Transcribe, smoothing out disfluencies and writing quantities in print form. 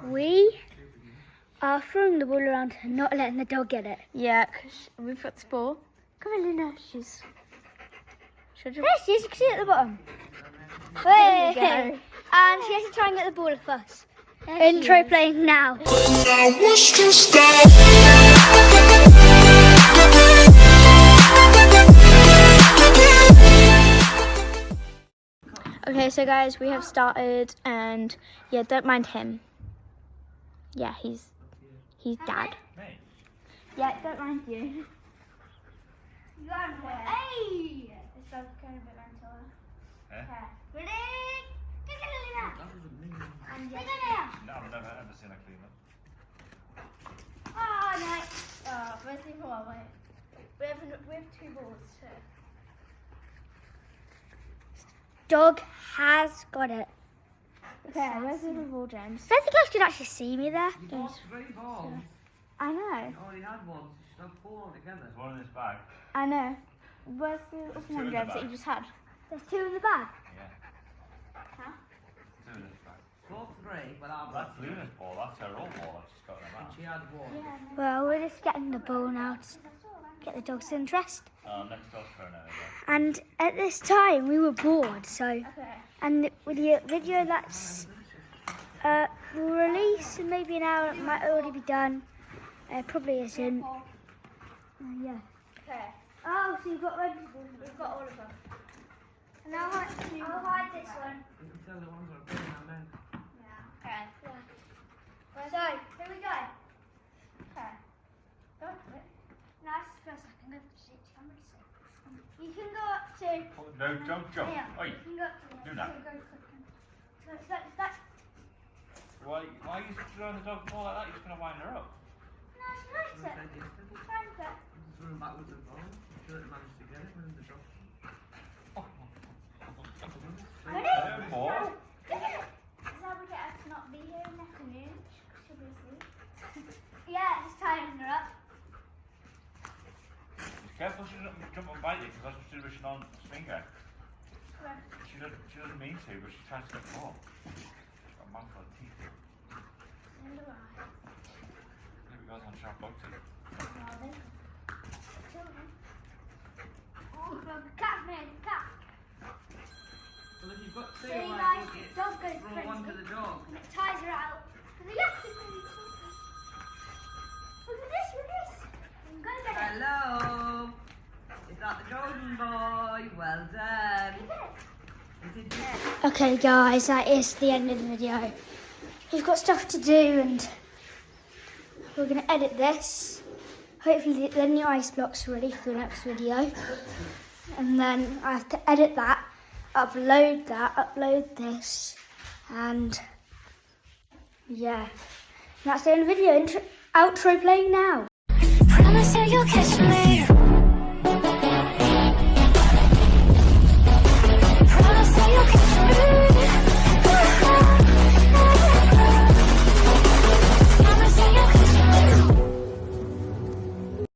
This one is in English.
We are throwing the ball around and not letting the dog get it. Yeah, because we've got this ball. Come on, Luna. She's... There she is, you can see it at the bottom. There we go. And she has to try and get the ball first. Intro playing now. Okay, so guys, we have started, and yeah, don't mind him. Yeah, he's dad. Yeah, don't mind you. Hey! It's going a bit mental. Okay. Ready? Take it, Lina. And take it here. No, I've never ever seen a cleaner. Oh, nice. Oh, where's the ball? Wait. We have two balls too. Dog has got it. Okay, where's the other ball, James? I don't think I could actually see me there. You lost 3 balls. I know, You already had one, so you should have 4 altogether. There's one in this bag. I know. Where's the other two one, in the James, that bag. you just had? There's 2 in the bag. Yeah. Huh? Two in this bag. 4 3, but I've That's Luna's ball. That's her old ball. I've just got them out. She had 1. Well, we're just getting the ball now to get the dog's interest. Next dog's turn anyway. And at this time, we were bored, so... Okay. And with the video that's will release in maybe an hour, it might already be done. Probably isn't. Yeah. Okay. Oh, so you've got vegetables. We've got all of them. And I'll hide this one. You can tell the ones that are putting them in. Yeah. Okay. Yeah. So, here we go. Okay. Don't do it. Nice first I can go to 6. I'm ready to say. You can go up to... No, don't jump. Yeah. Oi. You can go up to... Do that. So it's that... Why are you throwing the dog ball like that? You're just going to wind her up. No, she likes it. She finds it. Just run backwards and forwards. I'm sure it managed to get it when the dog. Ready? More. Look at it. This is how we get her to not be here in the afternoon. She'll be asleep. Yeah, just tying her up. Be careful she doesn't jump and bite you, because that's what she did with Shanon's finger. She doesn't mean to, but she tries to get the ball. She's got a mouthful of teeth. Under her eye. Maybe it goes on sharp bug teeth. Oh, the cat made a cat. Well, if you've got 2, See, why guys, don't you dog goes throw one to crazy. the dog? And it ties her out. And the left is going Look at this, look at this. I'm going to get it. Hello! Is that the golden boy? Well done. Is it dead? Okay guys, that is the end of the video. We've got stuff to do and we're going to edit this. Hopefully then the ice block's ready for the next video. And then I have to edit that, upload this, and yeah. And that's the end of the video. Outro playing now. Promise you you'll catch me.